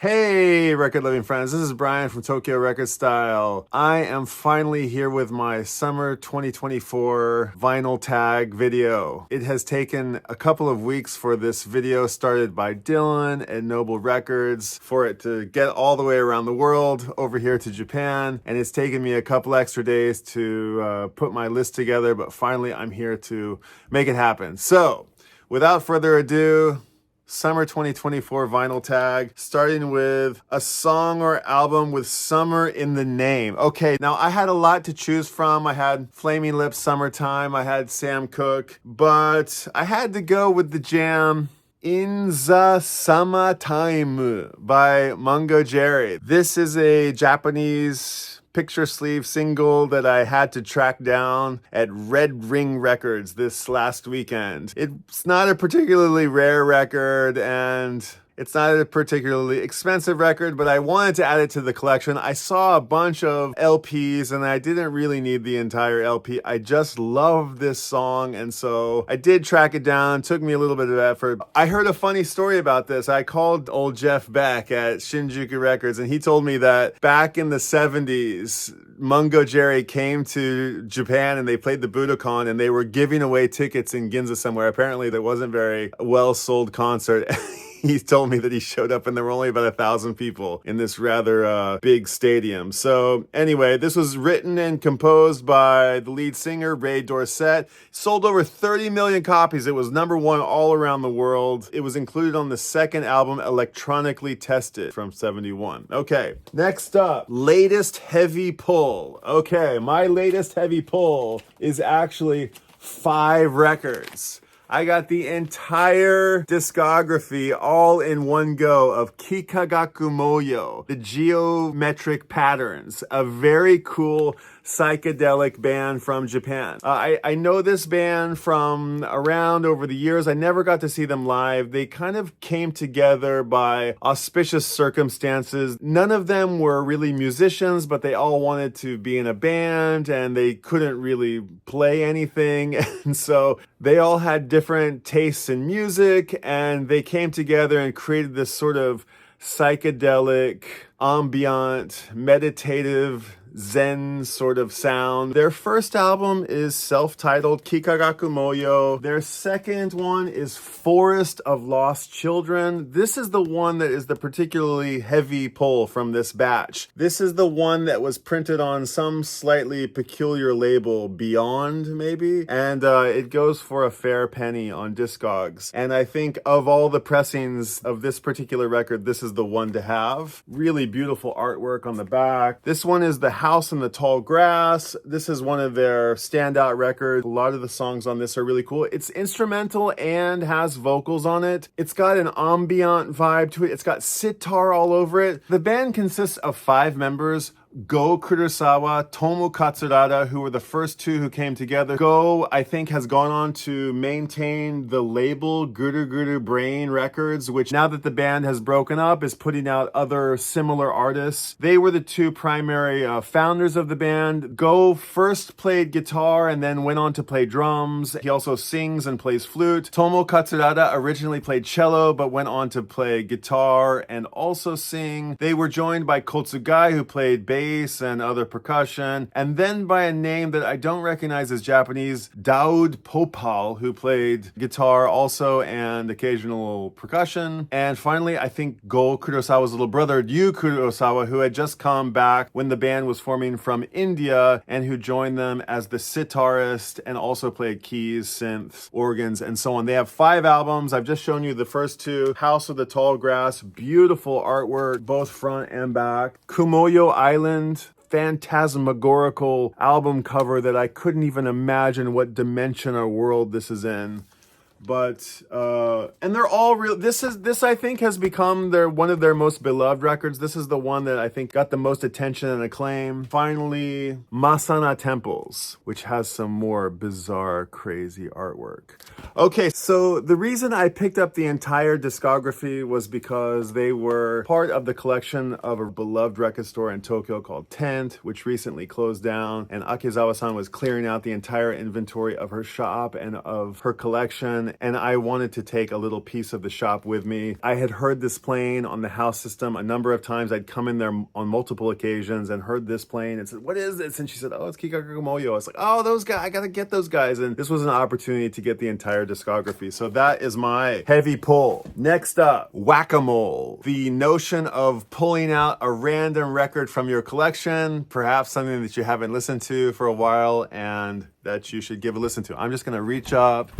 Hey, record loving friends, this is Brian from TokyoRecordstyle. I am finally here with my summer 2024 vinyl tag video. It has taken a couple of weeks for this video started by Dillon and Noble Records for it to get all the way around the world over here to Japan, and it's taken me a couple extra days to put my list together, but finally I'm here to make it happen. So, without further ado, Summer 2024 vinyl tag, starting with a song or album with summer in the name. Okay, now I had a lot to choose from. I had Flaming Lips Summertime, I had Sam Cooke, but I had to go with the jam In the Summertime by Mungo Jerry. This is a Japanese picture sleeve single that I had to track down at Red Ring Records this last weekend. It's not a particularly rare record and it's not a particularly expensive record, but I wanted to add it to the collection. I saw a bunch of LPs and I didn't really need the entire LP. I just love this song, and so I did track it down. It took me a little bit of effort. I heard a funny story about this. I called old Jeff Beck at Shinjuku Records, and he told me that back in the 70s, Mungo Jerry came to Japan and they played the Budokan and they were giving away tickets in Ginza somewhere. Apparently there wasn't very well sold concert. He told me that he showed up and there were only about 1,000 people in this rather big stadium. So anyway, this was written and composed by the lead singer, Ray Dorset. Sold over 30 million copies. It was #1 all around the world. It was included on the second album, Electronically Tested, from 71. Okay, next up, latest heavy pull. Okay, my latest heavy pull is actually 5 records. I got the entire discography all in one go of Kikagaku Moyo, the geometric patterns, a very cool psychedelic band from Japan. I know this band from around over the years. I never got to see them live. They kind of came together by auspicious circumstances. None of them were really musicians, but they all wanted to be in a band and they couldn't really play anything. And so they all had different tastes in music and they came together and created this sort of psychedelic, ambient, meditative, Zen sort of sound. Their first album is self-titled Kikagaku Moyo. Their second one is Forest of Lost Children. This is the one that is the particularly heavy pull from this batch. This is the one that was printed on some slightly peculiar label, Beyond maybe, and it goes for a fair penny on Discogs. And I think of all the pressings of this particular record, this is the one to have. Really beautiful artwork on the back. This one is The House in the Tall Grass. This is one of their standout records. A lot of the songs on this are really cool. It's instrumental and has vocals on it. It's got an ambient vibe to it. It's got sitar all over it. The band consists of 5 members. Go Kurosawa, Tomo Katsurada, who were the first 2 who came together. Go, I think, has gone on to maintain the label Guru Guru Brain Records, which now that the band has broken up is putting out other similar artists. They were the 2 primary founders of the band. Go first played guitar and then went on to play drums. He also sings and plays flute. Tomo Katsurada originally played cello, but went on to play guitar and also sing. They were joined by Kotsugai, who played bass and other percussion, and then by a name that I don't recognize as Japanese, Daoud Popal, who played guitar also and occasional percussion. And finally, I think Go Kurosawa's little brother, Yu Kurosawa, who had just come back when the band was forming from India and who joined them as the sitarist and also played keys, synths, organs, and so on. They have 5 albums. I've just shown you the first 2. House of the Tall Grass, beautiful artwork, both front and back. Kumoyo Island, phantasmagorical album cover that I couldn't even imagine what dimension or world this is in. But and they're all real. This I think has become one of their most beloved records. This is the one that I think got the most attention and acclaim. Finally, Masana Temples, which has some more bizarre, crazy artwork. Okay, so the reason I picked up the entire discography was because they were part of the collection of a beloved record store in Tokyo called Tent, which recently closed down, and Akezawa-san was clearing out the entire inventory of her shop and of her collection. van, and I wanted to take a little piece of the shop with me. I had heard this playing on the house system a number of times. I'd come in there on multiple occasions and heard this playing and said, "What is this?" And she said, "Oh, it's Kikakamoyo." I was like, "Oh, those guys, I gotta get those guys." And this was an opportunity to get the entire discography. So that is my heavy pull. Next up, WhackaMole. The notion of pulling out a random record from your collection, perhaps something that you haven't listened to for a while and that you should give a listen to. I'm just gonna reach up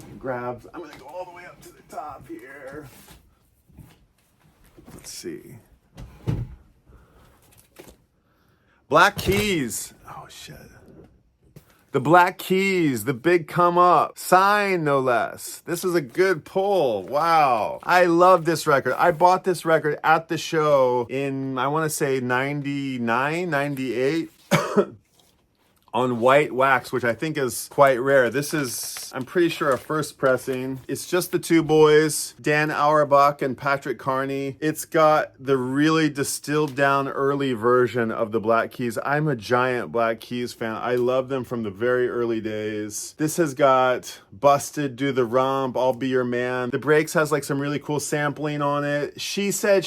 and grab, I'm gonna go all the way up to the top here. Let's see. Black Keys. Oh shit. The Black Keys, the big come up, signed no less. This is a good pull. Wow. I love this record. I bought this record at the show in, I want to say 99, 98. On white wax, which I think is quite rare. This is, I'm pretty sure, a first pressing. It's just the two boys, Dan Auerbach and Patrick Carney. It's got the really distilled down early version of the Black Keys. I'm a giant Black Keys fan. I love them from the very early days. This has got Busted, Do the Rump, I'll Be Your Man. The Breaks has like some really cool sampling on it. She Said,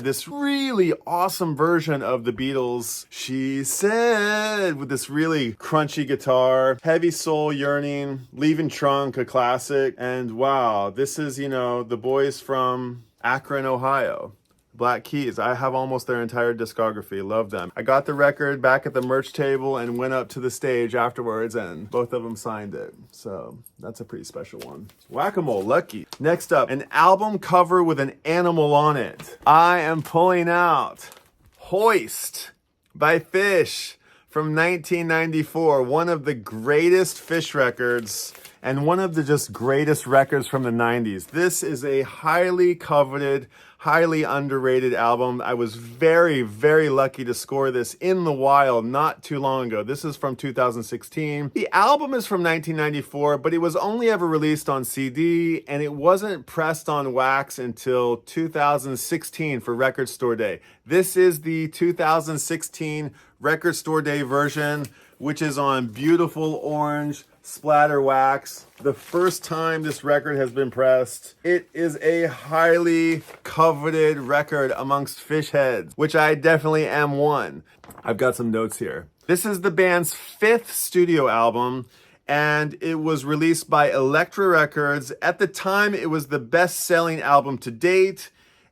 this really awesome version of the Beatles. She Said, with this really crunchy guitar, Heavy Soul, Yearning, Leaving Trunk, a classic. And wow, this is, you know, the boys from Akron, Ohio. Black Keys. I have almost their entire discography. Love them. I got the record back at the merch table and went up to the stage afterwards and both of them signed it. So that's a pretty special one. WhackaMole, lucky. Next up, an album cover with an animal on it. I am pulling out Hoist by Fish. From 1994, one of the greatest Fish records and one of the just greatest records from the 90s. This is a highly coveted, highly underrated album. I was very, very lucky to score this in the wild not too long ago. This is from 2016. The album is from 1994, but it was only ever released on CD and it wasn't pressed on wax until 2016 for Record Store Day. This is the 2016 Record Store Day version, which is on beautiful orange splatter wax. The first time this record has been pressed. It is a highly coveted record amongst Fish heads, which I definitely am one. I've got some notes here. This is the band's 5th studio album, and it was released by Elektra Records. At the time, it was the best-selling album to date,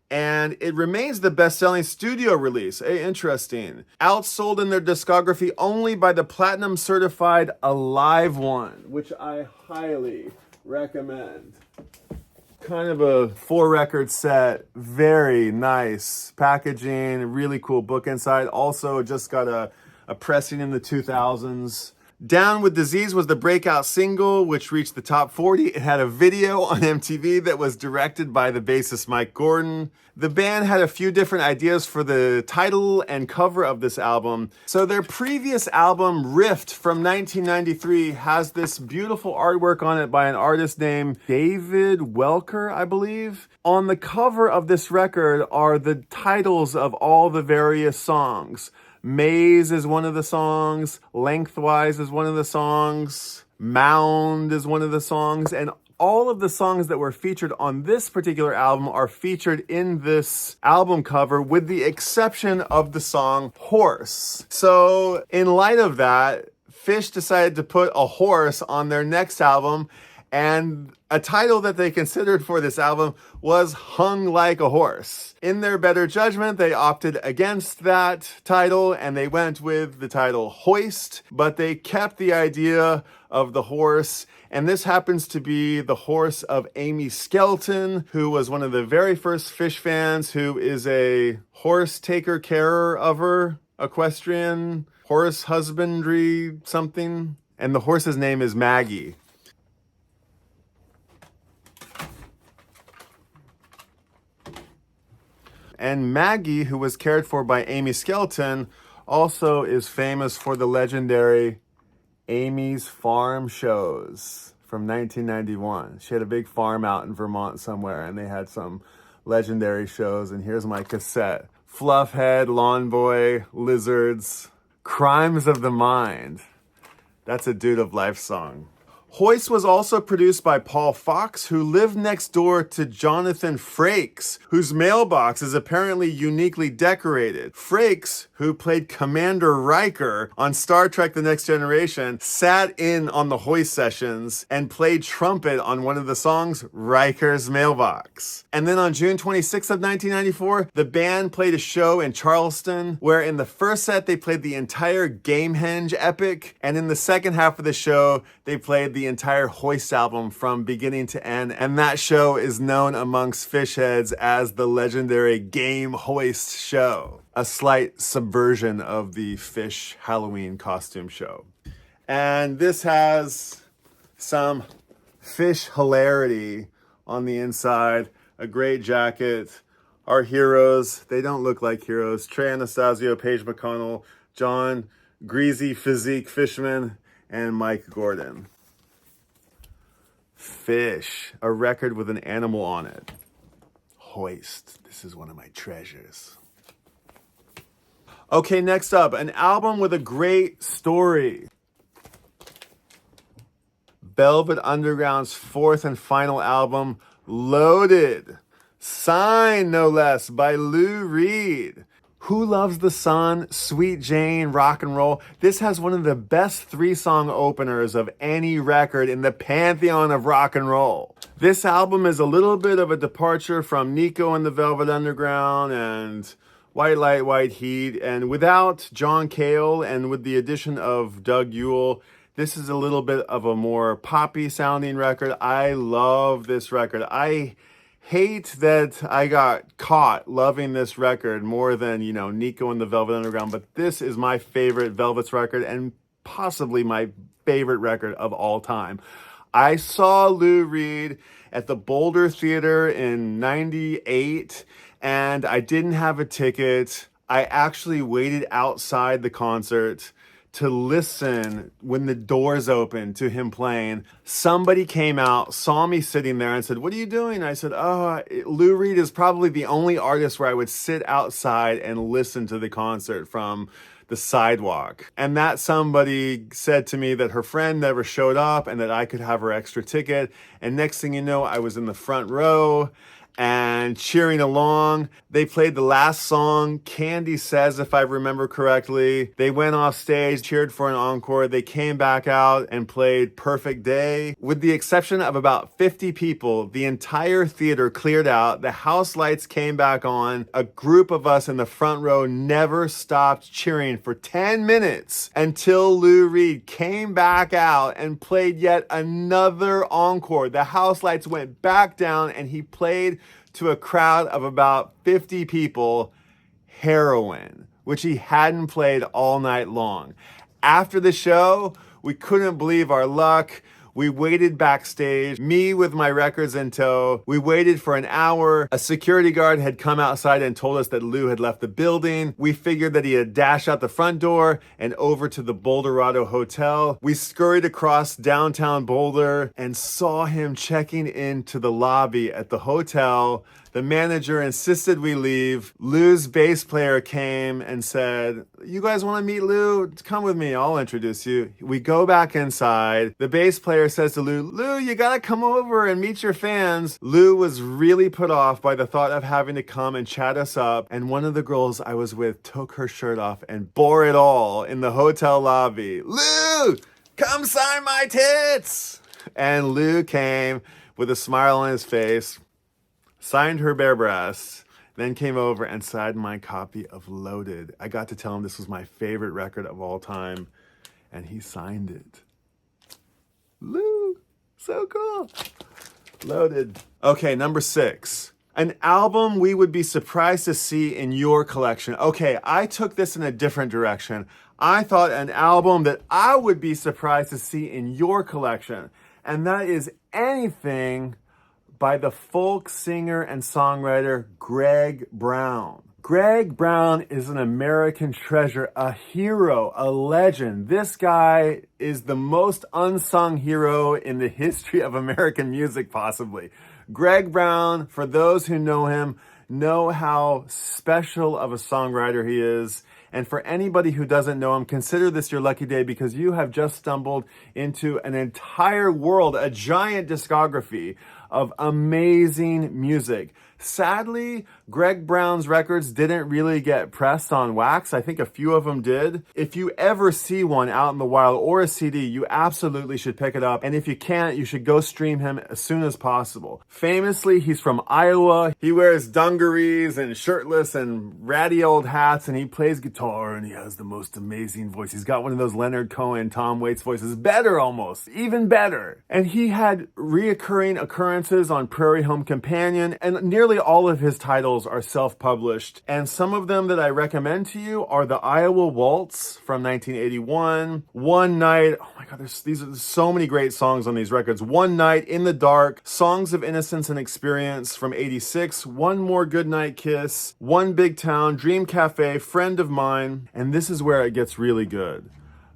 and it remains the best-selling studio release. Interesting. Outsold in their discography only by the platinum-certified Alive one, which I highly recommend. Kind of a 4-record set, very nice packaging, really cool book inside. Also just got a pressing in the 2000s. Down with Disease was the breakout single, which reached the top 40. It had a video on MTV that was directed by the bassist Mike Gordon. The band had a few different ideas for the title and cover of this album. So their previous album, Rift, from 1993, has this beautiful artwork on it by an artist named David Welker, I believe. On the cover of this record are the titles of all the various songs. Maze is one of the songs, Lengthwise is one of the songs, Mound is one of the songs, and all of the songs that were featured on this particular album are featured in this album cover with the exception of the song Horse. So in light of that, Fish decided to put a horse on their next album, and a title that they considered for this album was Hung Like a Horse. In their better judgment, they opted against that title and they went with the title Hoist, but they kept the idea of the horse. And this happens to be the horse of Amy Skelton, who was one of the very first Fish fans, who is a horse taker carer of her, equestrian, horse husbandry, something. And the horse's name is Maggie. And Maggie, who was cared for by Amy Skelton, also is famous for the legendary Amy's Farm shows from 1991. She had a big farm out in Vermont somewhere, and they had some legendary shows. And here's my cassette. Fluffhead, Lawn Boy, Lizards, Crimes of the Mind. That's a Dude of Life song. Hoist was also produced by Paul Fox, who lived next door to Jonathan Frakes, whose mailbox is apparently uniquely decorated. Frakes, who played Commander Riker on Star Trek The Next Generation, sat in on the Hoist sessions and played trumpet on one of the songs, Riker's Mailbox. And then on June 26th of 1994, the band played a show in Charleston where in the first set they played the entire Gamehenge epic, and in the second half of the show they played the entire Hoist album from beginning to end, and that show is known amongst fish heads as the legendary Game Hoist show, a slight subversion of the Fish Halloween costume show. And this has some fish hilarity on the inside, a great jacket. Our heroes, they don't look like heroes. Trey Anastasio, Paige McConnell, John Greasy Physique Fishman, and Mike Gordon. Fish, a record with an animal on it. Hoist, this is one of my treasures. Okay, next up, an album with a great story. Velvet Underground's fourth and final album, Loaded. Signed, no less, by Lou Reed. Who Loves the Sun, Sweet Jane, Rock and Roll. This has one of the best 3-song openers of any record in the pantheon of rock and roll. This album is a little bit of a departure from Nico and the Velvet Underground and White Light, White Heat. And without John Cale and with the addition of Doug Yule, this is a little bit of a more poppy sounding record. I love this record. I hate that I got caught loving this record more than, Nico and the Velvet Underground, but this is my favorite Velvet's record and possibly my favorite record of all time. I saw Lou Reed at the Boulder Theater in '98, and I didn't have a ticket. I actually waited outside the concert to listen when the doors opened to him playing. Somebody came out, saw me sitting there and said, "What are you doing?" I said, Lou Reed is probably the only artist where I would sit outside and listen to the concert from the sidewalk. And that somebody said to me that her friend never showed up and that I could have her extra ticket. And next thing you know, I was in the front row and cheering along. They played the last song, Candy Says, if I remember correctly. They went off stage, cheered for an encore. They came back out and played Perfect Day. With the exception of about 50 people, the entire theater cleared out. The house lights came back on. A group of us in the front row never stopped cheering for 10 minutes until Lou Reed came back out and played yet another encore. The house lights went back down and he played to a crowd of about 50 people, Heroin, which he hadn't played all night long. After the show, we couldn't believe our luck. We waited backstage, me with my records in tow. We waited for an hour. A security guard had come outside and told us that Lou had left the building. We figured that he had dashed out the front door and over to the Boulderado Hotel. We scurried across downtown Boulder and saw him checking into the lobby at the hotel. The manager insisted we leave. Lou's bass player came and said, "You guys want to meet Lou? Come with me, I'll introduce you." We go back inside. The bass player says to Lou, "Lou, you gotta come over and meet your fans." Lou was really put off by the thought of having to come and chat us up, and one of the girls I was with took her shirt off and bore it all in the hotel lobby. "Lou, come sign my tits!" And Lou came with a smile on his face, signed her bare breasts, then came over and signed my copy of Loaded. I got to tell him this was my favorite record of all time, and he signed it. Lou, so cool. Loaded. Okay, number 6. An album we would be surprised to see in your collection. Okay, I took this in a different direction. I thought an album that I would be surprised to see in your collection, and that is anything by the folk singer and songwriter Greg Brown. Greg Brown is an American treasure, a hero, a legend. This guy is the most unsung hero in the history of American music, possibly. Greg Brown, for those who know him, know how special of a songwriter he is. And for anybody who doesn't know him, consider this your lucky day because you have just stumbled into an entire world, a giant discography of amazing music. Sadly, Greg Brown's records didn't really get pressed on wax. I think a few of them did. If you ever see one out in the wild or a CD, you absolutely should pick it up. And if you can't, you should go stream him as soon as possible. Famously, he's from Iowa. He wears dungarees and shirtless and ratty old hats, and he plays guitar, and he has the most amazing voice. He's got one of those Leonard Cohen, Tom Waits voices. Better almost. Even better. And he had reoccurring occurrences on Prairie Home Companion, and nearly all of his titles are self-published, and some of them that I recommend to you are the Iowa Waltz from 1981, One Night, oh my god, these are so many great songs on these records, One Night, In the Dark, Songs of Innocence and Experience from 86, One More Goodnight Kiss, One Big Town, Dream Cafe, Friend of Mine, and this is where it gets really good.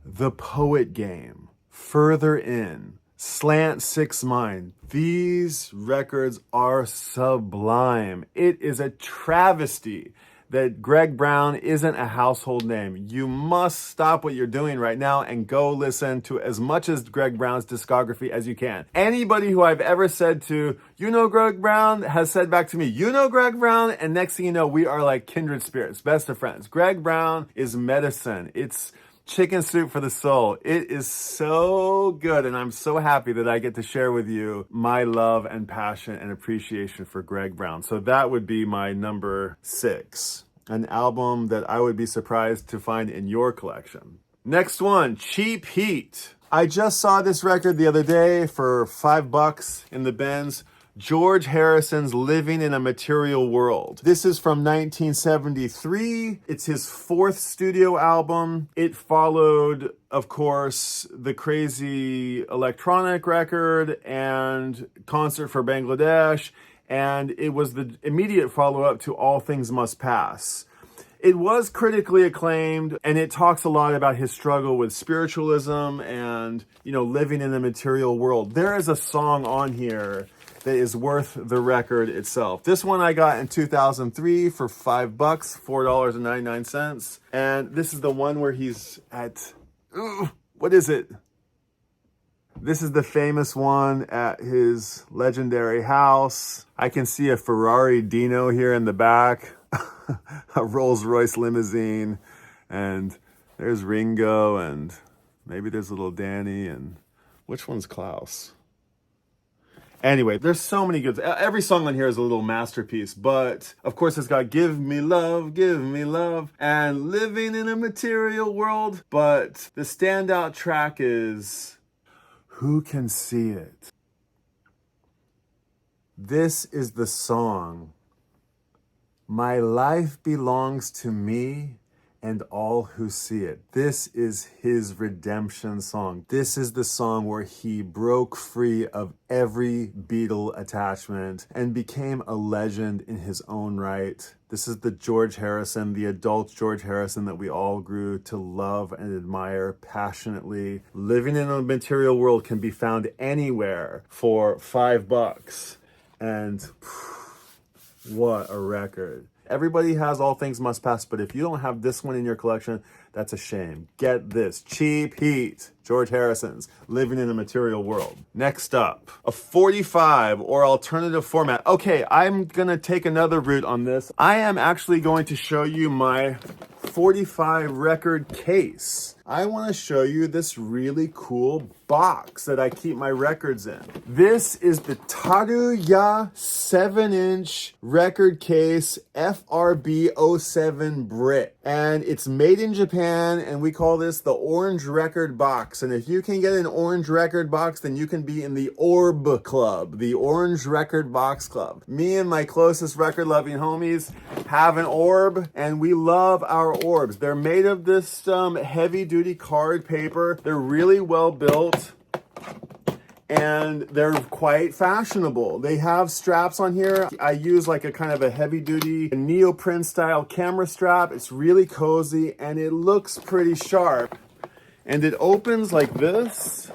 The Poet Game, Further In, Slant Six Mind. These records are sublime. It is a travesty that Greg Brown isn't a household name. You must stop what you're doing right now and go listen to as much as Greg Brown's discography as you can. Anybody who I've ever said to, you know Greg Brown, has said back to me, you know Greg Brown, and next thing you know, we are like kindred spirits, best of friends. Greg Brown is medicine. It's chicken soup for the soul. It is so good, and I'm so happy that I get to share with you my love and passion and appreciation for Greg Brown. So that would be my number 6, an album that I would be surprised to find in your collection. Next one, Cheap Heat. I just saw this record the other day for $5 in the bins. George Harrison's Living in a Material World. This is from 1973. It's his 4th studio album. It followed, of course, the crazy electronic record and Concert for Bangladesh, and it was the immediate follow-up to All Things Must Pass. It was critically acclaimed, and it talks a lot about his struggle with spiritualism and, living in the material world. There is a song on here that is worth the record itself. This one I got in 2003 for $5, $4.99. And this is the one where he's at, what is it? This is the famous one at his legendary house. I can see a Ferrari Dino here in the back, a Rolls Royce limousine, and there's Ringo, and maybe there's little Danny, and which one's Klaus? Anyway, there's so many good, every song on here is a little masterpiece, but of course it's got Give Me Love, and Living in a Material World, but the standout track is Who Can See It? This is the song, My Life Belongs to Me and All Who See It. This is his redemption song. This is the song where he broke free of every Beatle attachment and became a legend in his own right. This is the George Harrison, the adult George Harrison that we all grew to love and admire passionately. Living in a Material World can be found anywhere for $5. And what a record. Everybody has All Things Must Pass, but if you don't have this one in your collection, that's a shame. Get this. Cheap Heat. George Harrison's Living in a Material World. Next up, a 45 or alternative format. Okay, I'm gonna take another route on this. I am actually going to show you my 45 record case. I want to show you this really cool box that I keep my records in. This is the Taruya 7-inch record case FRB 07 Brit. And it's made in Japan, and we call this the Orange Record Box. And if you can get an Orange Record Box, then you can be in the ORB Club, the Orange Record Box Club. Me and my closest record-loving homies have an orb, and we love our orbs. They're made of this heavy-duty card paper. They're really well built, and they're quite fashionable. They have straps on here. I use like a kind of a heavy-duty neoprene style camera strap. It's really cozy, and it looks pretty sharp. And it opens like this.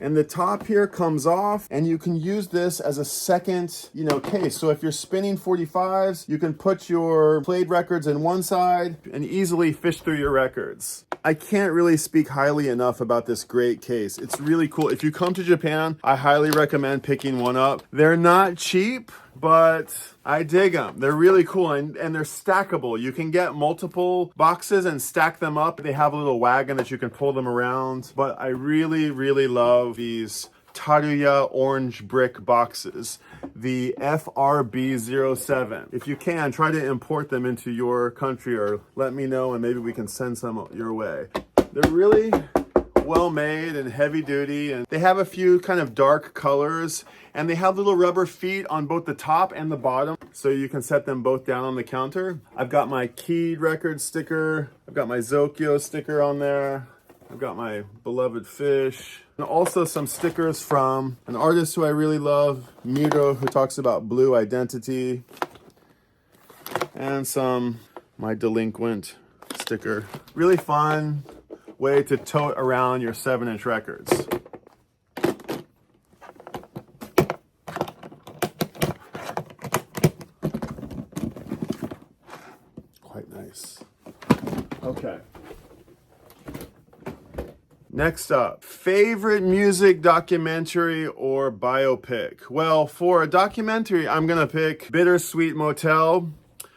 And the top here comes off, and you can use this as a second, case. So if you're spinning 45s, you can put your played records in one side and easily fish through your records. I can't really speak highly enough about this great case. It's really cool. If you come to Japan, I highly recommend picking one up. They're not cheap, but I dig them. They're really cool, and they're stackable. You can get multiple boxes and stack them up. They have a little wagon that you can pull them around. But I really, really love these Taruya orange brick boxes, the FRB07. If you can, try to import them into your country, or let me know and maybe we can send some your way. They're really well made and heavy duty, and they have a few kind of dark colors, and they have little rubber feet on both the top and the bottom, so you can set them both down on the counter. I've got my keyed record sticker, I've got my Zokyo sticker on there, I've got my beloved fish, and also some stickers from an artist who I really love, Miro, who talks about blue identity, and my delinquent sticker. Really fun way to tote around your 7-inch records. Quite nice. Okay. Next up, favorite music documentary or biopic? Well, for a documentary, I'm gonna pick Bittersweet Motel,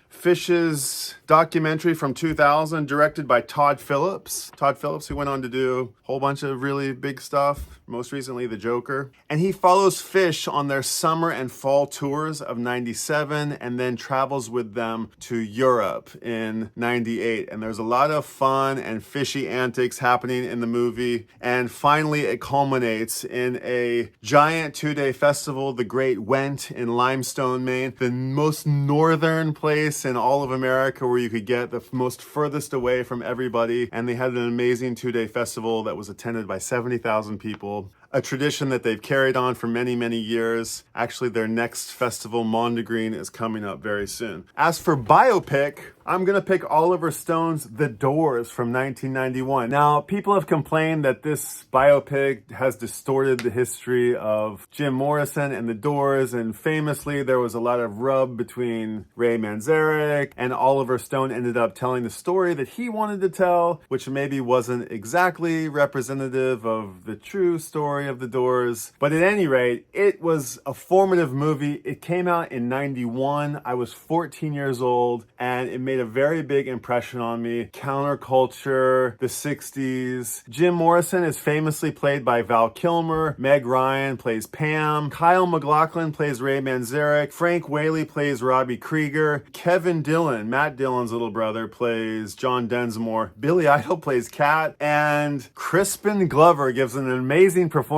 Fish's documentary from 2000, directed by Todd Phillips. Todd Phillips, who went on to do a whole bunch of really big stuff, most recently The Joker. And he follows Fish on their summer and fall tours of 97 and then travels with them to Europe in 98. And there's a lot of fun and fishy antics happening in the movie. And finally, it culminates in a giant 2-day festival, the Great Went in Limestone, Maine, the most northern place in all of America where you could get the most furthest away from everybody. And they had an amazing 2-day festival that was attended by 70,000 people. A tradition that they've carried on for many, many years. Actually, their next festival, Mondegreen, is coming up very soon. As for biopic, I'm gonna pick Oliver Stone's The Doors from 1991. Now, people have complained that this biopic has distorted the history of Jim Morrison and The Doors, and famously, there was a lot of rub between Ray Manzarek, and Oliver Stone ended up telling the story that he wanted to tell, which maybe wasn't exactly representative of the true story of The Doors. But at any rate, it was a formative movie. It came out in 91. I was 14 years old, and it made a very big impression on me. Counterculture, the 60s. Jim Morrison is famously played by Val Kilmer. Meg Ryan plays Pam. Kyle MacLachlan plays Ray Manzarek. Frank Whaley plays Robbie Krieger. Kevin Dillon, Matt Dillon's little brother, plays John Densmore. Billy Idol plays Kat. And Crispin Glover gives an amazing performance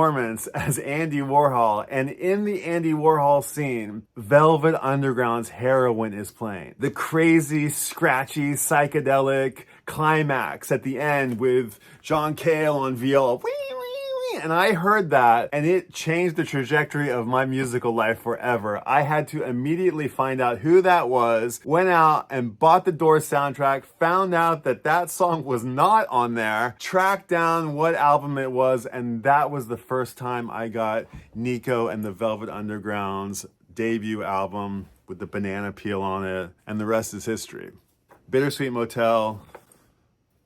as Andy Warhol. And in the Andy Warhol scene, Velvet Underground's Heroin is playing. The crazy, scratchy, psychedelic climax at the end with John Cale on viola. And I heard that, and it changed the trajectory of my musical life forever. I had to immediately find out who that was, went out and bought the Doors soundtrack, found out that that song was not on there, tracked down what album it was, and that was the first time I got Nico and the Velvet Underground's debut album with the banana peel on it, and the rest is history. Bittersweet Motel,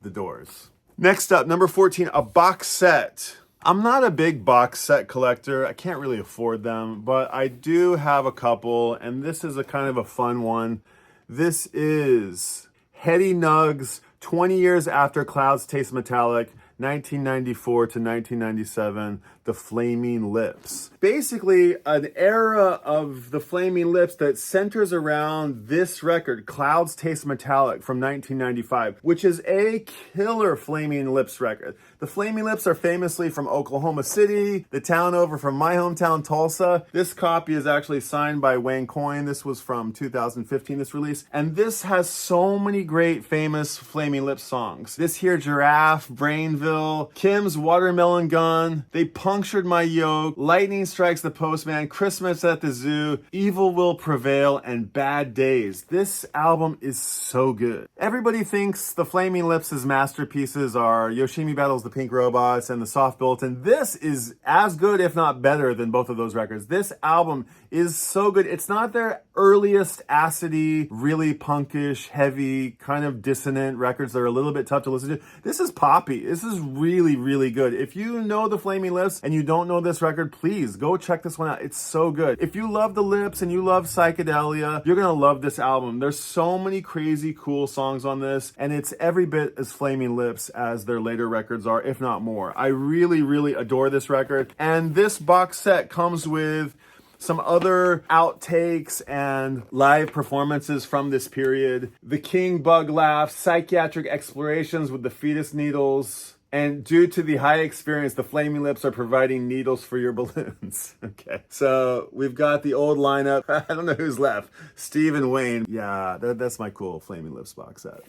The Doors. Next up, number 14, a box set. I'm not a big box set collector. I can't really afford them, but I do have a couple, and this is a kind of a fun one. This is Hetty Nugg's 20 Years After Clouds Taste Metallic, 1994 to 1997, The Flaming Lips. Basically, an era of The Flaming Lips that centers around this record, Clouds Taste Metallic from 1995, which is a killer Flaming Lips record. The Flaming Lips are famously from Oklahoma City, the town over from my hometown, Tulsa. This copy is actually signed by Wayne Coyne. This was from 2015, this release. And this has so many great famous Flaming Lips songs. This here, Giraffe, Brainville, Kim's Watermelon Gun. They pump punctured my yoke, lightning strikes the postman, Christmas at the zoo, evil will prevail, and bad days. This album is so good. Everybody thinks the Flaming Lips' masterpieces are Yoshimi Battles the Pink Robots and the Soft Bulletin. This is as good, if not better, than both of those records. This album is so good. It's not their earliest acidy, really punkish, heavy, kind of dissonant records that are a little bit tough to listen to. This is poppy. This is really, really good. If you know the Flaming Lips and you don't know this record, please go check this one out. It's so good. If you love the Lips and you love psychedelia, you're gonna love this album. There's so many crazy, cool songs on this, and it's every bit as Flaming Lips as their later records are, if not more. I really, really adore this record, and this box set comes with some other outtakes and live performances from this period. The King Bug Laugh, Psychiatric Explorations with the Fetus Needles, and due to the high experience, the Flaming Lips are providing needles for your balloons. Okay, so we've got the old lineup. I don't know who's left. Steve and Wayne. Yeah, that's my cool Flaming Lips box set.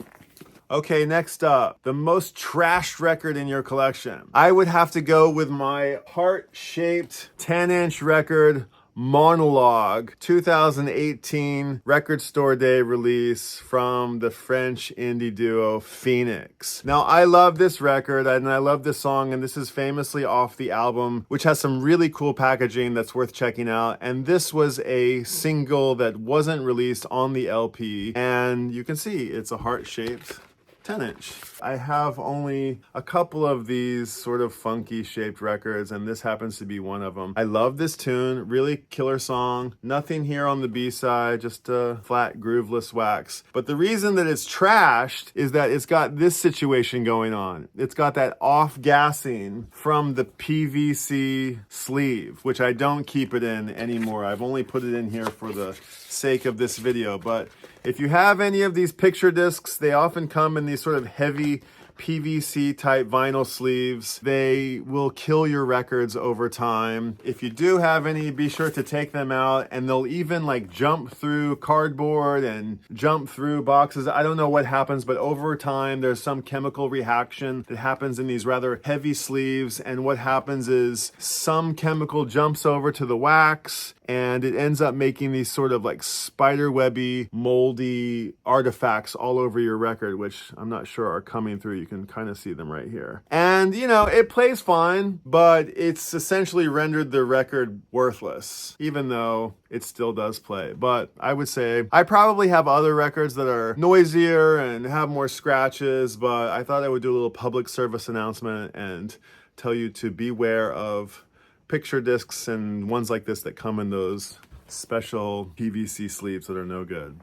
Okay, next up, the most trashed record in your collection. I would have to go with my heart-shaped 10-inch record, Monologue, 2018 Record Store Day release from the French indie duo Phoenix. Now, I love this record and I love this song, and this is famously off the album, which has some really cool packaging that's worth checking out. And this was a single that wasn't released on the LP, and you can see it's a heart-shaped 10-inch. I have only a couple of these sort of funky shaped records, and this happens to be one of them. I love this tune, really killer song. Nothing here on the B-side, just a flat grooveless wax. But the reason that it's trashed is that it's got this situation going on. It's got that off-gassing from the PVC sleeve, which I don't keep it in anymore. I've only put it in here for the sake of this video, but if you have any of these picture discs, they often come in these sort of heavy PVC type vinyl sleeves. They will kill your records over time. If you do have any, be sure to take them out, and they'll even like jump through cardboard and jump through boxes. I don't know what happens, but over time there's some chemical reaction that happens in these rather heavy sleeves, and what happens is some chemical jumps over to the wax and it ends up making these sort of like spiderwebby, moldy artifacts all over your record, which I'm not sure are coming through. You can kind of see them right here. And, you know, it plays fine, but it's essentially rendered the record worthless, even though it still does play. But I would say I probably have other records that are noisier and have more scratches, but I thought I would do a little public service announcement and tell you to beware of picture discs and ones like this that come in those special PVC sleeves that are no good.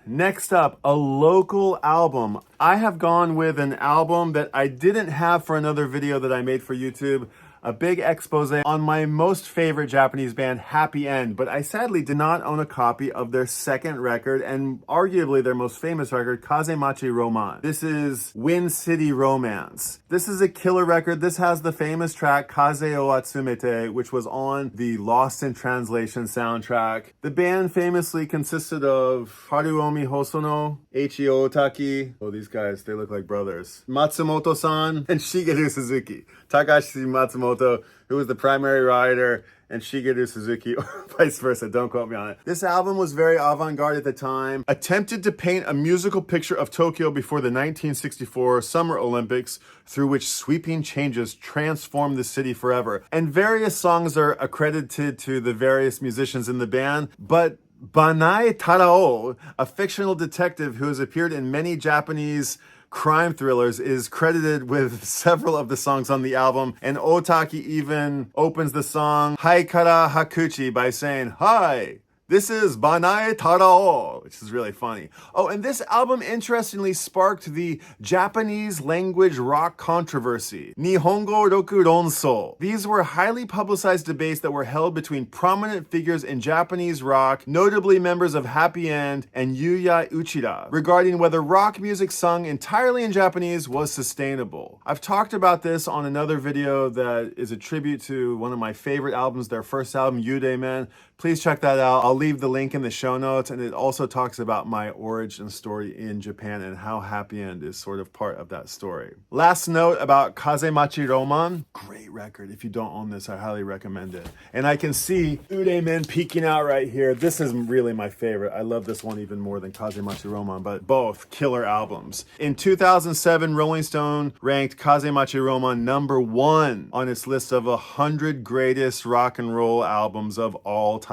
Next up, a local album. I have gone with an album that I didn't have for another video that I made for YouTube, a big expose on my most favorite Japanese band, Happy End, but I sadly did not own a copy of their second record and arguably their most famous record, Kaz Machi Roman. This is Wind City Romance. This is a killer record. This has the famous track Kaze o Atsumete, which was on the Lost in Translation soundtrack. The band famously consisted of Haruomi Hosono, Eiichi Otaki. Oh, these guys, they look like brothers. Matsumoto-san and Shigeru Suzuki. Takashi Matsumoto, who was the primary writer, and Shigeru Suzuki, or vice versa, don't quote me on it. This album was very avant-garde at the time, attempted to paint a musical picture of Tokyo before the 1964 Summer Olympics, through which sweeping changes transformed the city forever. And various songs are accredited to the various musicians in the band, but Banai Tarao, a fictional detective who has appeared in many Japanese crime thrillers, is credited with several of the songs on the album, and Otaki even opens the song Haikara Hakuchi by saying, "Hi, this is Banai Tarao," which is really funny. Oh, and this album interestingly sparked the Japanese language rock controversy, Nihongo Roku Ronso. These were highly publicized debates that were held between prominent figures in Japanese rock, notably members of Happy End and Yuya Uchida, regarding whether rock music sung entirely in Japanese was sustainable. I've talked about this on another video that is a tribute to one of my favorite albums, their first album, Yude Men. Please check that out. I'll leave the link in the show notes, and it also talks about my origin story in Japan and how Happy End is sort of part of that story. Last note about Kaz Machi Roman. Great record. If you don't own this, I highly recommend it. And I can see Ude Men peeking out right here. This is really my favorite. I love this one even more than Kaz Machi Roman, but both killer albums. In 2007, Rolling Stone ranked Kaz Machi Roman #1 on its list of 100 greatest rock and roll albums of all time.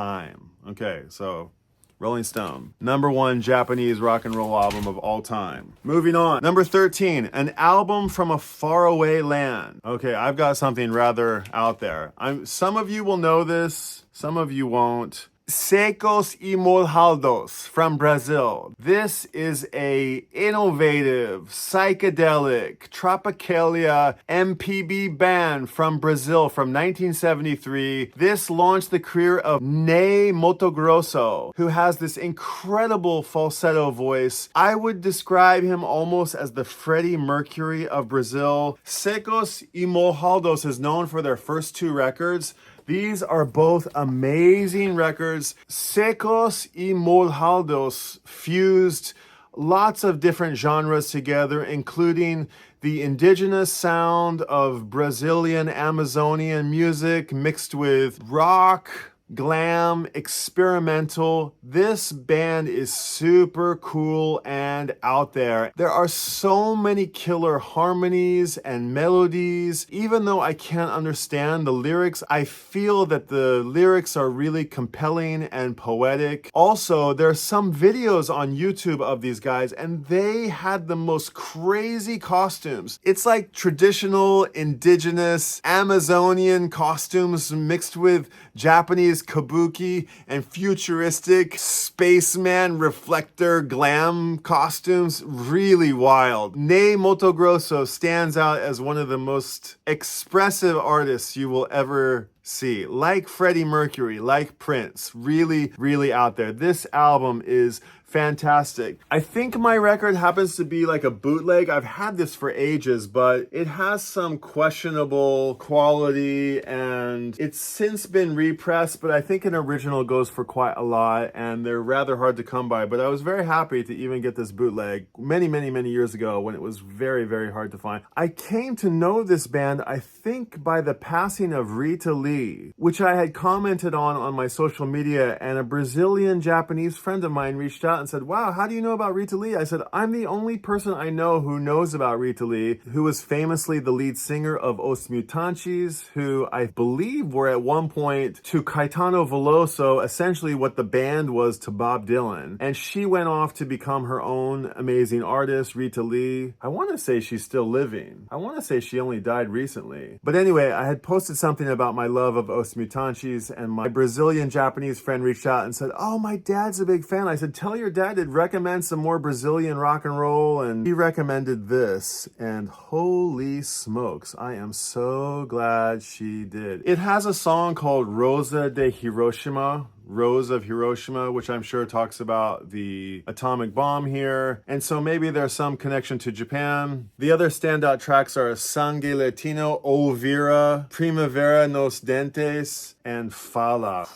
Okay, so Rolling Stone, #1 Japanese rock and roll album of all time. Moving on, number 13, an album from a faraway land. Okay, I've got something rather out there. Some of you will know this, some of you won't. Secos y Molhados from Brazil. This is a innovative, psychedelic, tropicalia MPB band from Brazil from 1973. This launched the career of Ney Matogrosso, who has this incredible falsetto voice. I would describe him almost as the Freddie Mercury of Brazil. Secos y Molhados is known for their first 2 records. These are both amazing records. Secos y Molhados fused lots of different genres together, including the indigenous sound of Brazilian Amazonian music mixed with rock, glam, experimental. This band is super cool and out there. There are so many killer harmonies and melodies. Even though I can't understand the lyrics, I feel that the lyrics are really compelling and poetic. Also, there are some videos on YouTube of these guys, and they had the most crazy costumes. It's like traditional indigenous Amazonian costumes mixed with Japanese kabuki and futuristic spaceman reflector glam costumes. Really wild. Ney Matogrosso stands out as one of the most expressive artists you will ever see. Like Freddie Mercury, like Prince. Really, really out there. This album is fantastic. I think my record happens to be like a bootleg. I've had this for ages, but it has some questionable quality and it's since been repressed, but I think an original goes for quite a lot and they're rather hard to come by. But I was very happy to even get this bootleg many, many, many years ago when it was very, very hard to find. I came to know this band, I think, by the passing of Rita Lee, which I had commented on my social media, and a Brazilian Japanese friend of mine reached out and said, "Wow, how do you know about Rita Lee?" I said, "I'm the only person I know who knows about Rita Lee, who was famously the lead singer of Os Mutantes, who I believe were at one point to Caetano Veloso, essentially what the band was to Bob Dylan. And she went off to become her own amazing artist, Rita Lee. I want to say she's still living. I want to say she only died recently. But anyway, I had posted something about my love of Os Mutantes, and my Brazilian Japanese friend reached out and said, "Oh, my dad's a big fan." I said, "Tell your dad to recommend some more Brazilian rock and roll," and he recommended this, and holy smokes, I am so glad she did. It has a song called Rosa de Hiroshima, Rose of Hiroshima, which I'm sure talks about the atomic bomb here. And so maybe there's some connection to Japan. The other standout tracks are Sangue Latino, Ovira, Primavera nos Dentes, and Fala.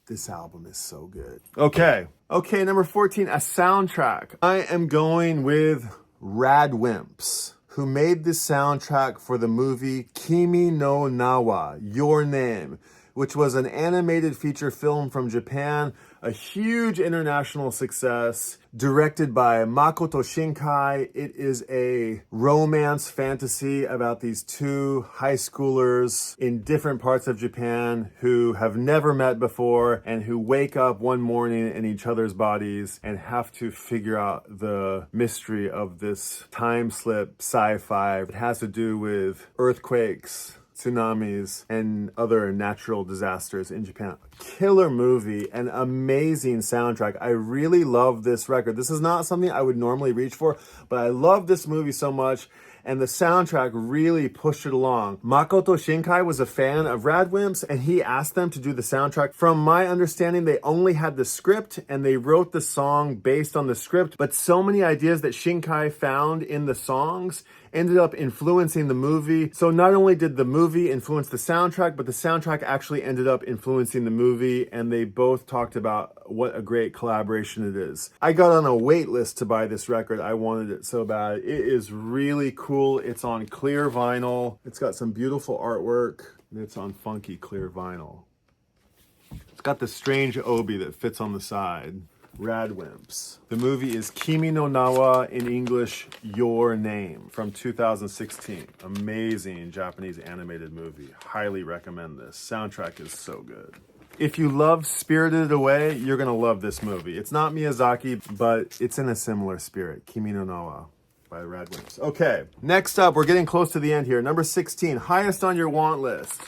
This album is so good. Okay, number 14, a soundtrack. I am going with Radwimps, who made this soundtrack for the movie Kimi no Nawa, Your Name, which was an animated feature film from Japan, a huge international success, directed by Makoto Shinkai. It is a romance fantasy about these two high schoolers in different parts of Japan who have never met before and who wake up one morning in each other's bodies and have to figure out the mystery of this time slip sci-fi. It has to do with earthquakes, tsunamis, and other natural disasters in Japan. Killer movie, an amazing soundtrack. I really love this record. This is not something I would normally reach for, but I love this movie so much, and the soundtrack really pushed it along. Makoto Shinkai was a fan of Radwimps, and he asked them to do the soundtrack. From my understanding, they only had the script, and they wrote the song based on the script, but so many ideas that Shinkai found in the songs ended up influencing the movie. So not only did the movie influence the soundtrack, but the soundtrack actually ended up influencing the movie. movie, and they both talked about what a great collaboration it is. I got on a wait list to buy this record. I wanted it so bad. It is really cool. It's on clear vinyl. It's got some beautiful artwork. It's on funky clear vinyl. It's got the strange obi that fits on the side. Radwimps. The movie is Kimi no Nawa, in English, Your Name, from 2016. Amazing Japanese animated movie. Highly recommend this. Soundtrack is so good. If you love Spirited Away, you're gonna love this movie. It's not Miyazaki, but it's in a similar spirit. Kimi no Nawa by Radwimps. Okay, next up, we're getting close to the end here. Number 16, highest on your want list.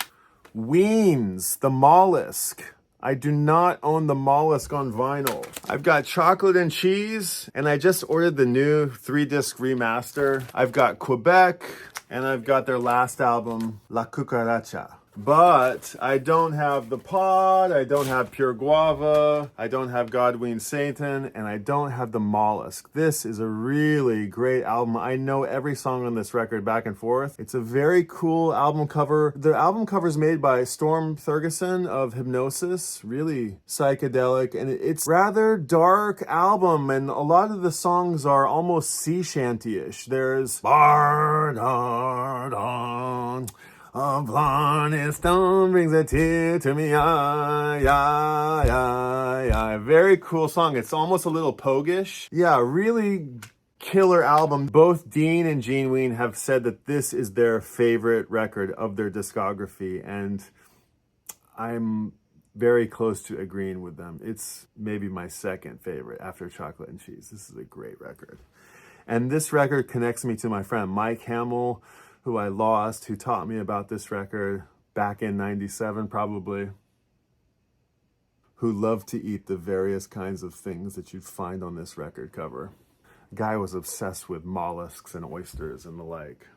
Weens, the Mollusk. I do not own the Mollusk on vinyl. I've got Chocolate and Cheese, and I just ordered the new 3-disc remaster. I've got Quebec, and I've got their last album, La Cucaracha. But I don't have The Pod, I don't have Pure Guava, I don't have Godwin Satan, and I don't have the Mollusk. This is a really great album. I know every song on this record back and forth. It's a very cool album cover. The album cover is made by Storm Thurgeson of Hypnosis, really psychedelic, and it's rather dark album, and a lot of the songs are almost sea shanty-ish. There's Bar Dar Don. A blonde stone brings a tear to me, Very cool song. It's almost a little pogish. Yeah, really killer album. Both Dean and Gene Ween have said that this is their favorite record of their discography, and I'm very close to agreeing with them. It's maybe my second favorite after Chocolate and Cheese. This is a great record. And this record connects me to my friend Mike Hamill, who I lost, who taught me about this record back in 97 probably, who loved to eat the various kinds of things that you'd find on this record cover. Guy was obsessed with mollusks and oysters and the like.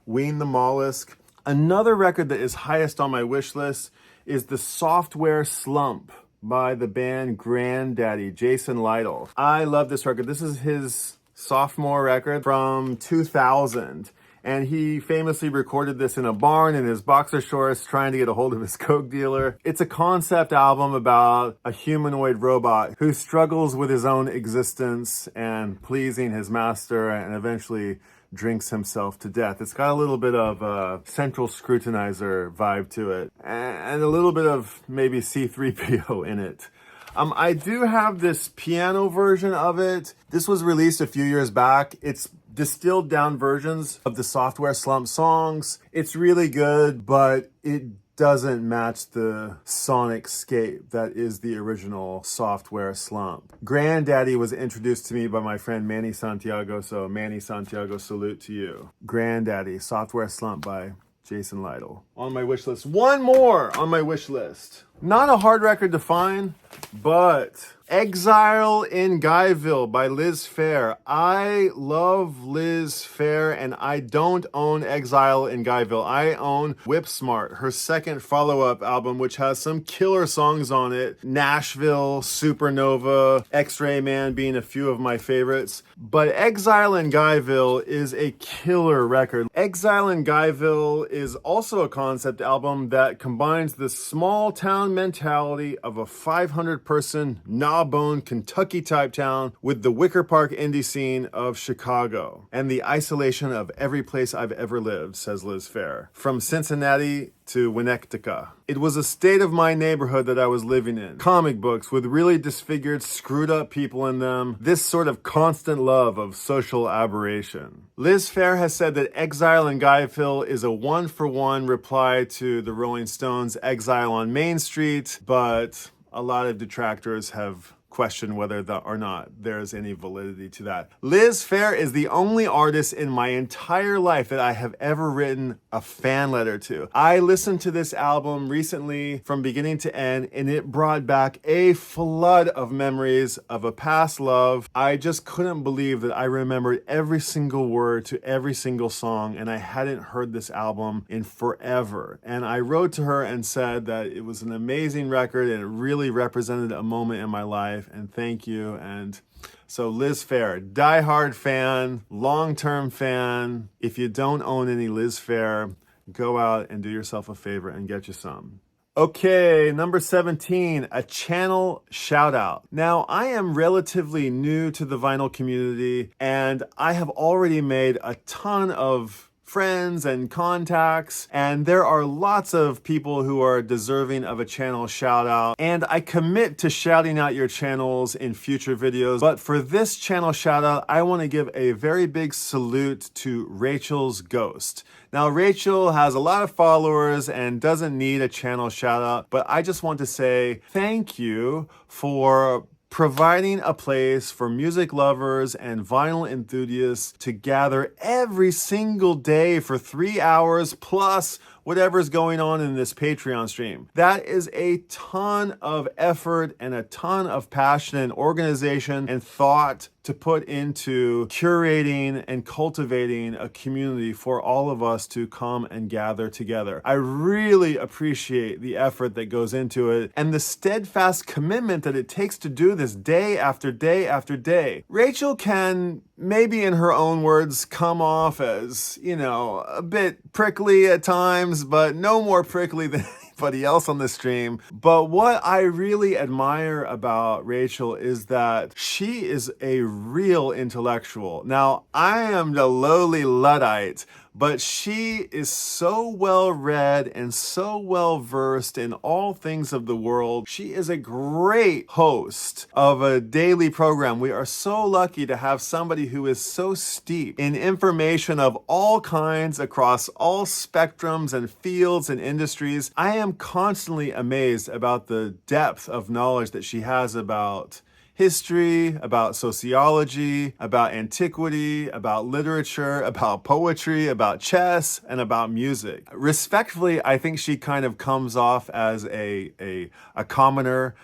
Ween the Mollusk. Another record that is highest on my wish list is the Software Slump by the band Granddaddy, Jason Lytle. I love this record. This is his sophomore record from 2000, and he famously recorded this in a barn in his boxer shorts trying to get a hold of his coke dealer. It's a concept album about a humanoid robot who struggles with his own existence and pleasing his master, and eventually drinks himself to death. It's got a little bit of a Central Scrutinizer vibe to it, and a little bit of maybe C-3PO in it. I do have this piano version of it. This was released a few years back. It's distilled down versions of the Software Slump songs. It's really good, but it doesn't match the sonic scape that is the original Software Slump. Granddaddy was introduced to me by my friend Manny Santiago, so Manny Santiago, salute to you. Granddaddy, Software Slump by Jason Lytle. On my wish list. One more on my wish list. Not a hard record to find, but Exile in Guyville by Liz Phair. I love Liz Phair, and I don't own Exile in Guyville. I own Whip Smart, her second follow-up album, which has some killer songs on it. Nashville, Supernova, X-Ray Man being a few of my favorites. But Exile in Guyville is a killer record. Exile in Guyville is also a concept album that combines the small town mentality of a 500-person gnawbone Kentucky type town with the Wicker Park indie scene of Chicago and the isolation of every place I've ever lived, says Liz Phair. From Cincinnati to Winnectica. It was a state of mind neighborhood that I was living in. Comic books with really disfigured, screwed up people in them. This sort of constant love of social aberration. Liz Phair has said that Exile in Guyville is a one-for-one reply to the Rolling Stones' Exile on Main Street, but a lot of detractors have questioned whether or not there's any validity to that. Liz Phair is the only artist in my entire life that I have ever written a fan letter to. I listened to this album recently from beginning to end, and it brought back a flood of memories of a past love. I just couldn't believe that I remembered every single word to every single song, and I hadn't heard this album in forever. And I wrote to her and said that it was an amazing record and it really represented a moment in my life, and thank you. And so Liz Phair, diehard fan, long-term fan. If you don't own any Liz Phair, go out and do yourself a favor and get you some. Okay, number 17, a channel shout out. Now, I am relatively new to the vinyl community, and I have already made a ton of friends and contacts, and there are lots of people who are deserving of a channel shout out, and I commit to shouting out your channels in future videos. But for this channel shout out, I want to give a very big salute to Rachel's Ghost. Now, Rachel has a lot of followers and doesn't need a channel shout out, but I just want to say thank you for providing a place for music lovers and vinyl enthusiasts to gather every single day for 3 hours plus whatever's going on in this Patreon stream. That is a ton of effort and a ton of passion and organization and thought to put into curating and cultivating a community for all of us to come and gather together. I really appreciate the effort that goes into it and the steadfast commitment that it takes to do this day after day after day. Rachel can, maybe in her own words, come off as, a bit prickly at times, but no more prickly than anybody else on the stream. But what I really admire about Rachel is that she is a real intellectual. Now, I am the lowly Luddite, but she is so well read and so well versed in all things of the world. She is a great host of a daily program. We are so lucky to have somebody who is so steeped in information of all kinds across all spectrums and fields and industries. I am constantly amazed about the depth of knowledge that she has about history, about sociology, about antiquity, about literature, about poetry, about chess, and about music. Respectfully, I think she kind of comes off as a commoner,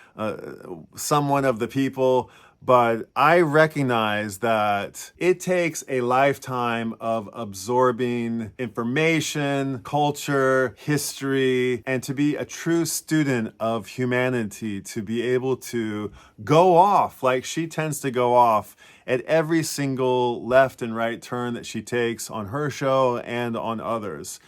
someone of the people, but I recognize that it takes a lifetime of absorbing information, culture, history, and to be a true student of humanity, to be able to go off like she tends to go off at every single left and right turn that she takes on her show and on others.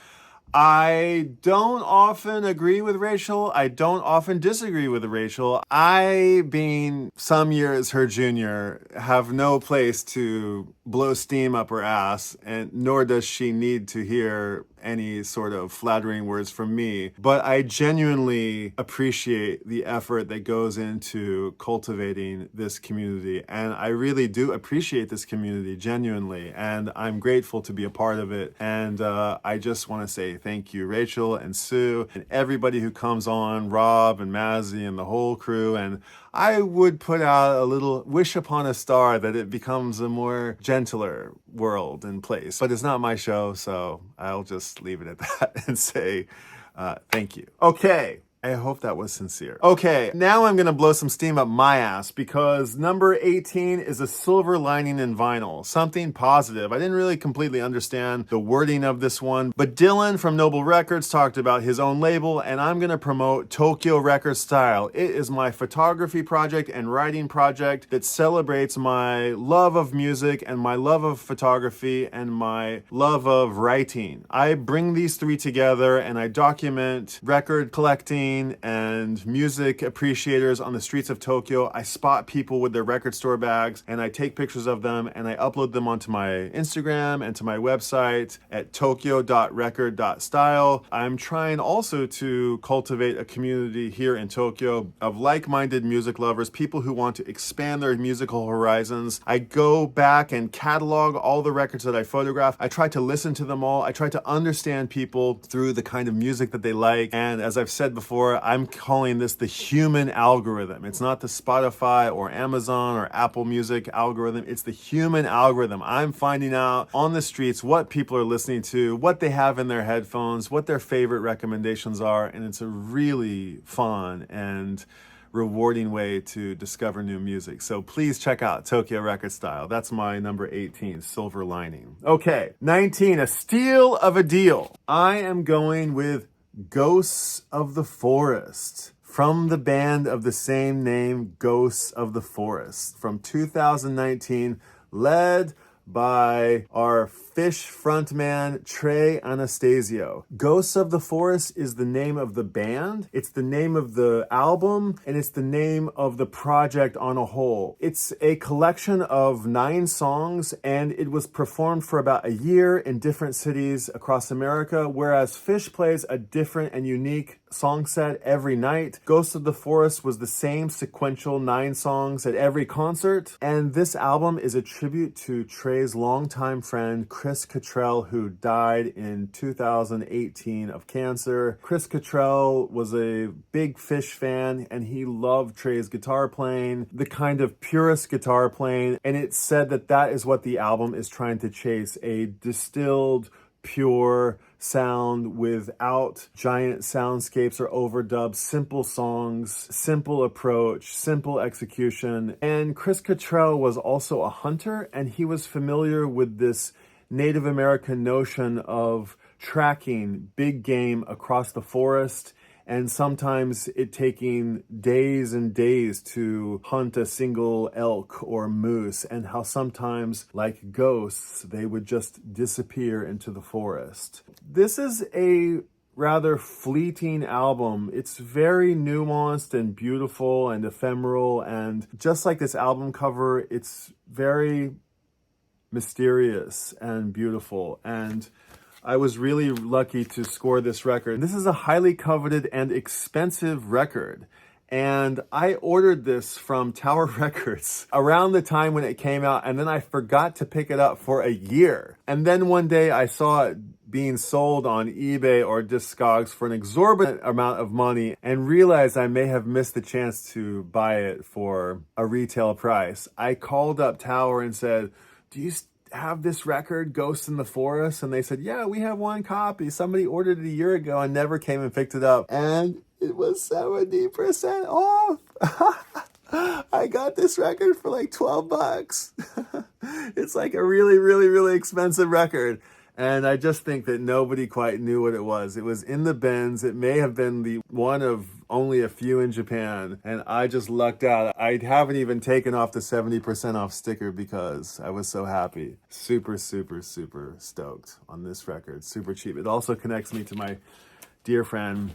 I don't often agree with Rachel. I don't often disagree with Rachel. I, being some years her junior, have no place to blow steam up her ass, and nor does she need to hear any sort of flattering words from me. But I genuinely appreciate the effort that goes into cultivating this community. And I really do appreciate this community genuinely. And I'm grateful to be a part of it. And I just want to say thank you, Rachel and Sue, and everybody who comes on, Rob and Mazzy and the whole crew. And I would put out a little wish upon a star that it becomes a more gentler world and place. But it's not my show, so I'll just leave it at that and say thank you. Okay. I hope that was sincere. Okay, now I'm gonna blow some steam up my ass because number 18 is a silver lining in vinyl, something positive. I didn't really completely understand the wording of this one, but Dillon from Noble Records talked about his own label, and I'm gonna promote Tokyo Record Style. It is my photography project and writing project that celebrates my love of music and my love of photography and my love of writing. I bring these three together and I document record collecting and music appreciators on the streets of Tokyo. I spot people with their record store bags and I take pictures of them and I upload them onto my Instagram and to my website at tokyo.record.style. I'm trying also to cultivate a community here in Tokyo of like-minded music lovers, people who want to expand their musical horizons. I go back and catalog all the records that I photograph. I try to listen to them all. I try to understand people through the kind of music that they like. And as I've said before, I'm calling this the human algorithm. It's not the Spotify or Amazon or Apple Music algorithm. It's the human algorithm. I'm finding out on the streets what people are listening to, what they have in their headphones, what their favorite recommendations are, and it's a really fun and rewarding way to discover new music. So please check out Tokyo Record Style. That's my number 18, silver lining. Okay, 19, a steal of a deal. I am going with Ghosts of the Forest from the band of the same name, Ghosts of the Forest, from 2019, led by our Fish frontman Trey Anastasio. Ghosts of the Forest is the name of the band, it's the name of the album, and it's the name of the project on a whole. It's a collection of 9 songs, and it was performed for about a year in different cities across America, whereas Fish plays a different and unique song set every night. Ghosts of the Forest was the same sequential 9 songs at every concert, and this album is a tribute to Trey's longtime friend Chris Cottrell, who died in 2018 of cancer. Chris Cottrell was a big Fish fan, and he loved Trey's guitar playing, the kind of purest guitar playing, and it's said that that is what the album is trying to chase, a distilled, pure sound without giant soundscapes or overdubs, simple songs, simple approach, simple execution. And Chris Cottrell was also a hunter, and he was familiar with this Native American notion of tracking big game across the forest, and sometimes it taking days and days to hunt a single elk or moose, and how sometimes, like ghosts, they would just disappear into the forest. This is a rather fleeting album. It's very nuanced and beautiful and ephemeral, and just like this album cover, it's very mysterious and beautiful, and I was really lucky to score this record. This is a highly coveted and expensive record, and I ordered this from Tower Records around the time when it came out, and then I forgot to pick it up for a year. And then one day I saw it being sold on eBay or Discogs for an exorbitant amount of money, and realized I may have missed the chance to buy it for a retail price. I called up Tower and said, "Do you have this record, Ghosts in the Forest?" And they said, "Yeah, we have 1 copy. Somebody ordered it a year ago and never came and picked it up." And it was 70% off. I got this record for like $12. It's like a really, really, really expensive record. And I just think that nobody quite knew what it was. It was in the bins. It may have been the one of only a few in Japan. And I just lucked out. I haven't even taken off the 70% off sticker because I was so happy. Super, super, super stoked on this record. Super cheap. It also connects me to my dear friend,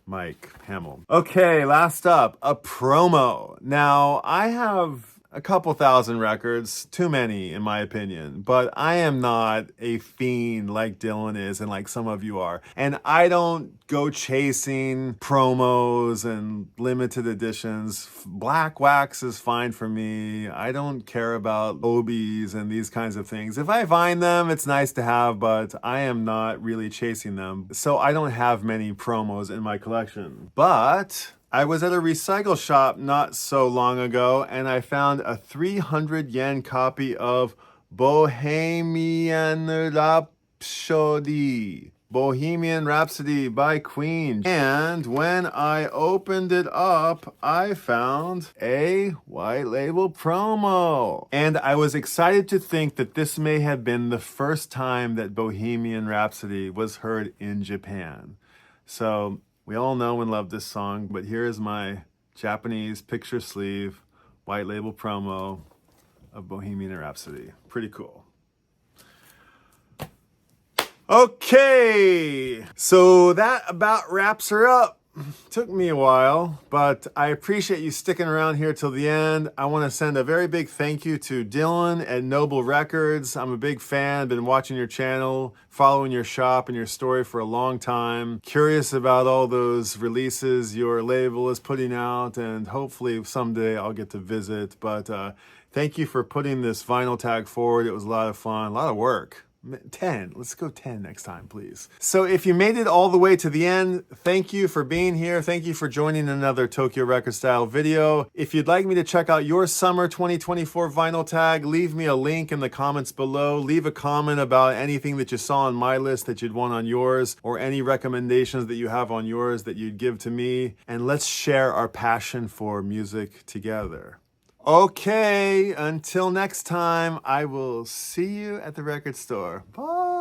Mike Hamill. Okay, last up, a promo. Now, I have a couple thousand records, too many in my opinion, but I am not a fiend like Dillon is and like some of you are. And I don't go chasing promos and limited editions. Black wax is fine for me. I don't care about obies and these kinds of things. If I find them, it's nice to have, but I am not really chasing them. So I don't have many promos in my collection. But I was at a recycle shop not so long ago, and I found a 300 yen copy of Bohemian Rhapsody. Bohemian Rhapsody by Queen. And when I opened it up, I found a white label promo. And I was excited to think that this may have been the first time that Bohemian Rhapsody was heard in Japan. So we all know and love this song, but here is my Japanese picture sleeve white label promo of Bohemian Rhapsody. Pretty cool. Okay, so that about wraps her up. Took me a while, but I appreciate you sticking around here till the end. I want to send a very big thank you to Dillon at Noble Records. I'm a big fan, been watching your channel, following your shop and your story for a long time. Curious about all those releases your label is putting out, and hopefully someday I'll get to visit. But thank you for putting this vinyl tag forward. It was a lot of fun, a lot of work. 10. Let's go 10 next time, please. So if you made it all the way to the end, thank you for being here. Thank you for joining another Tokyo Record Style video. If you'd like me to check out your summer 2024 vinyl tag, leave me a link in the comments below. Leave a comment about anything that you saw on my list that you'd want on yours, or any recommendations that you have on yours that you'd give to me. And let's share our passion for music together. Okay, until next time, I will see you at the record store. Bye.